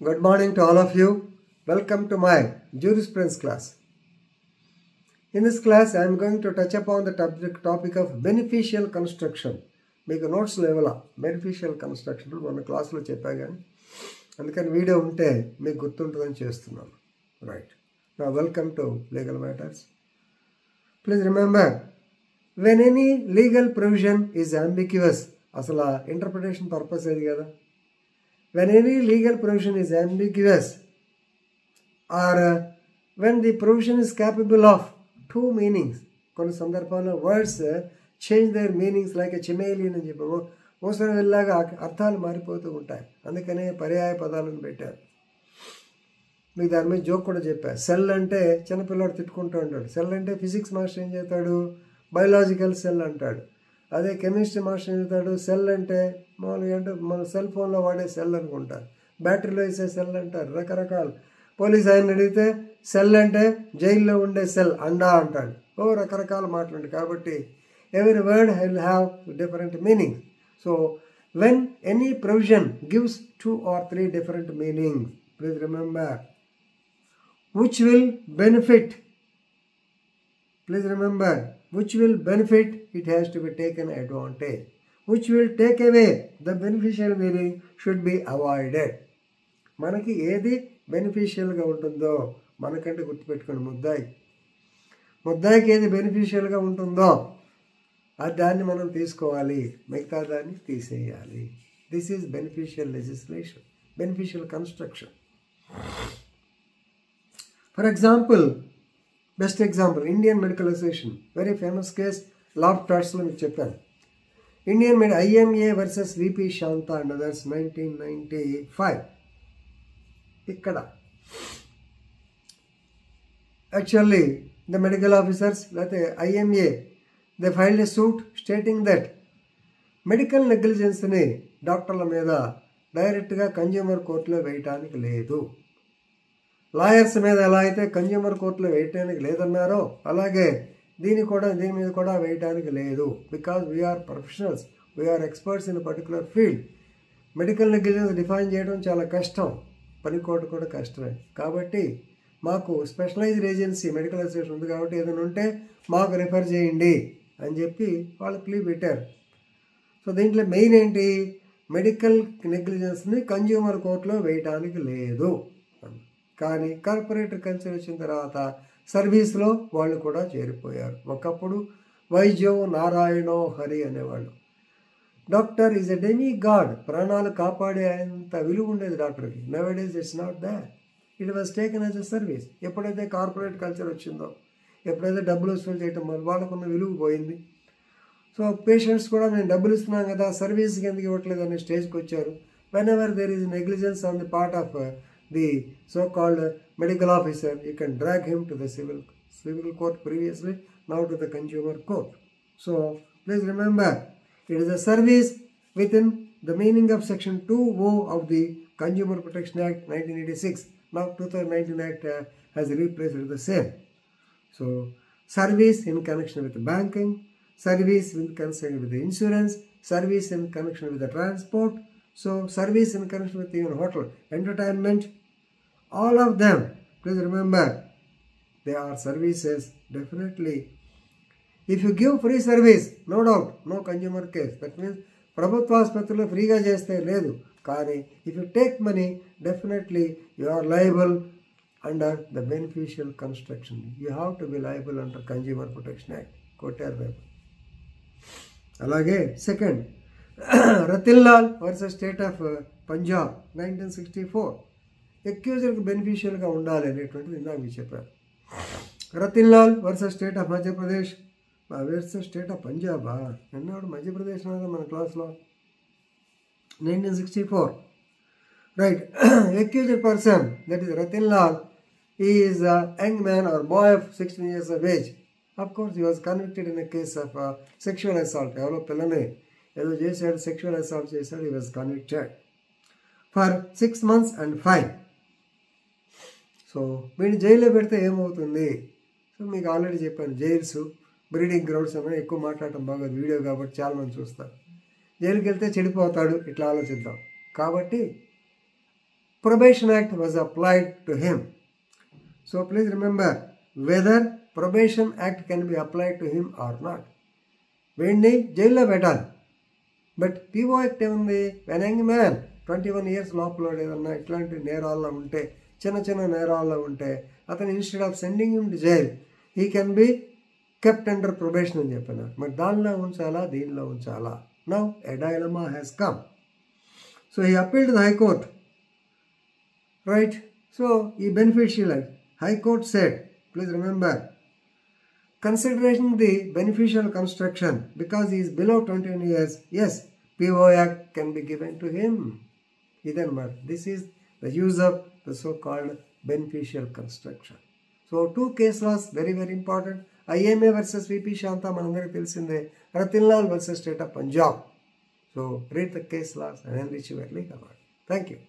Good morning to all of you. Welcome to my jurisprudence class. In this class, I am going to touch upon the topic of beneficial construction. Make a notes level beneficial construction. One class lo cheppagani. Andukani video unte meeku gurtuntadani chestunnanu. Right. Now welcome to legal matters. Please remember, when any legal provision is ambiguous, asala interpretation purpose edi kada. When any legal provision is ambiguous or when the provision is capable of two meanings, కొన్ని సందర్భాల్లో words change their meanings like a chameleon అని చెప్పాము. మోసం వెళ్ళాగా అర్థాలు మారిపోతూ ఉంటాయి. అందుకనే పర్యాయ పదాలను పెట్టారు. మీకు దాని మీద జోక్ కూడా చెప్పారు. సెల్ అంటే చిన్నపిల్లవాడు తిట్టుకుంటూ ఉంటాడు. సెల్ అంటే ఫిజిక్స్ మాస్టర్ ఏం చేస్తాడు, బయోలాజికల్ సెల్ అంటాడు. అదే కెమిస్ట్రీ మాస్టర్ ఏం చెప్తాడు, సెల్ అంటే మామూలుగా అంటే మన సెల్ ఫోన్లో వాడే సెల్ అనుకుంటారు, బ్యాటరీలో వేసే సెల్ అంటారు, రకరకాలు. పోలీస్ ఆయన అడిగితే సెల్ అంటే జైల్లో ఉండే సెల్ అండా అంటాడు. రకరకాల మాటలు. కాబట్టి every word will have different meanings. So when any provision gives 2 or 3 different meanings, please remember, which will benefit, please remember, which will benefit, it has to be taken advantage. Which will take away the beneficial meaning should be avoided. మనకి ఏది బెనిఫిషియల్గా ఉంటుందో మనకంటే గుర్తుపెట్టుకోండి. ముద్దాయికి ఏది బెనిఫిషియల్గా ఉంటుందో దాన్ని మనం తీసుకోవాలి, మిగతా దాన్ని తీసేయాలి. This is beneficial legislation, beneficial construction. For example, best example Indian medical association, very famous case law of టాట్స్లో మీకు చెప్పాను. Indian IMA versus VP Shantha and others 1995. ఇక్కడ యాక్చువల్లీ ద మెడికల్ ఆఫీసర్స్ లేకపోతే IMA they filed a suit stating that medical నెగ్లిజెన్స్ని డాక్టర్ల మీద డైరెక్ట్గా consumer కోర్టులో వేయటానికి లేదు. లాయర్స్ మీద ఎలా అయితే కన్జ్యూమర్ కోర్టులో వేయటానికి లేదన్నారో అలాగే దీని మీద కూడా వేయటానికి లేదు. Because we are professionals, we are experts in particular field. Medical negligence define చేయడం చాలా కష్టం, పనికోట కూడా కష్టమే. కాబట్టి మాకు స్పెషలైజ్డ్ ఏజెన్సీ మెడికల్ అసోసియేషన్ ఉంది కాబట్టి ఏదైనా ఉంటే మాకు రిఫర్ చేయండి అని చెప్పి వాళ్ళు ప్లీ పెట్టారు. సో దీంట్లో మెయిన్ ఏంటి, మెడికల్ నెగ్లిజెన్స్ని కన్జ్యూమర్ కోర్టులో వేయటానికి లేదు. కానీ కార్పొరేటర్ కల్చర్ వచ్చిన తర్వాత సర్వీస్లో వాళ్ళు కూడా చేరిపోయారు. ఒకప్పుడు వైద్యో నారాయణో హరి అనేవాళ్ళు. Doctor is a demi God, ప్రాణాలు కాపాడే అంత విలువ ఉండేది డాక్టర్కి. నౌడేస్ it's not that, it was taken as a service. ఎప్పుడైతే కార్పొరేట్ కల్చర్ వచ్చిందో, ఎప్పుడైతే డబ్బులు వసూలు చేయటం వల్ల వాళ్ళకున్న విలువ పోయింది. సో పేషెంట్స్ కూడా నేను డబ్బులు ఇస్తున్నాను కదా, సర్వీస్కి ఎందుకు ఇవ్వట్లేదు అనే స్టేజ్కి వచ్చారు. When ever there is negligence on the part of the so called medical officer, you can drag him to the civil court previously, now to the consumer court. So please remember, it is a service within the meaning of section 2(o) of the Consumer Protection Act 1986. Now 2019 Act has replaced the same. So service in connection with banking, service in connection with the insurance, service in connection with the transport, so service in connection with even hotel, entertainment, all of them, please remember, they are services. Definitely if you give free service, no doubt, no consumer case. That means ప్రభుత్వ ఆసుపత్రిలో ఫ్రీగా చేస్తే లేదు. కానీ if you take money, definitely you are liable under the beneficial construction. You have to be liable under Consumer Protection Act. కొట్టారు రేపు. అలాగే second, Ratilal versus state of Punjab 1964. ఎక్యూజర్కి బెనిఫిషియల్గా ఉండాలి అనేటువంటిది ఇందాక మీకు చెప్పారు. Ratilal versus state of Madhya Pradesh versus state of పంజాబా ఎన్నాడు, మధ్యప్రదేశ్ మన క్లాస్లో 1964. Right. Accused person, that is Ratilal, is a young man or boy of 16 years of age. Of course, he was convicted in a case of sexual assault. ఎవరో పిల్లని ఏదో చేశాడు, sexual assault చేశాడు. he was convicted for 6 months and fine. So వీడిని జైల్లో పెడితే ఏమవుతుంది? So మీకు ఆల్రెడీ చెప్పాను, జైల్స్ బ్రీడింగ్ గ్రౌండ్స్ అన్నీ ఎక్కువ మాట్లాడటం బాగోదు, వీడియో కాబట్టి చాలామంది చూస్తారు. జైలుకి వెళ్తే చెడిపోతాడు, ఇట్లా ఆలోచిద్దాం. కాబట్టి Probation Act was applied to him. So please remember whether Probation Act can be applied to him or not. వీడిని జైల్లో పెట్టాలి. బట్ పిఓ యాక్ట్ ఏముంది? వెన్ యంగ్ మ్యాన్ 21 years లోపల ఏదన్నా ఇట్లాంటి నేరాల్లో ఉంటే, చిన్న చిన్న నేరాల్లో ఉంటే అతను instead of sending him to jail he can be kept under probation అని చెప్పిన. మరి దానిలో ఉంచాలా, దీనిలో ఉంచాలా? Now a dilemma has come. So he appeal to the high court, right? So ఈ beneficial act, High Court said, please remember, considering the beneficial construction because he is below 21 years, yes, PO Act can be given to him. This is the use of the so-called beneficial construction. So, two case laws, very, very important. IMA versus VP Shanta, manandariki telisinde. Ratinlal versus State of Punjab. So, read the case laws and enrich your legal knowledge. Thank you.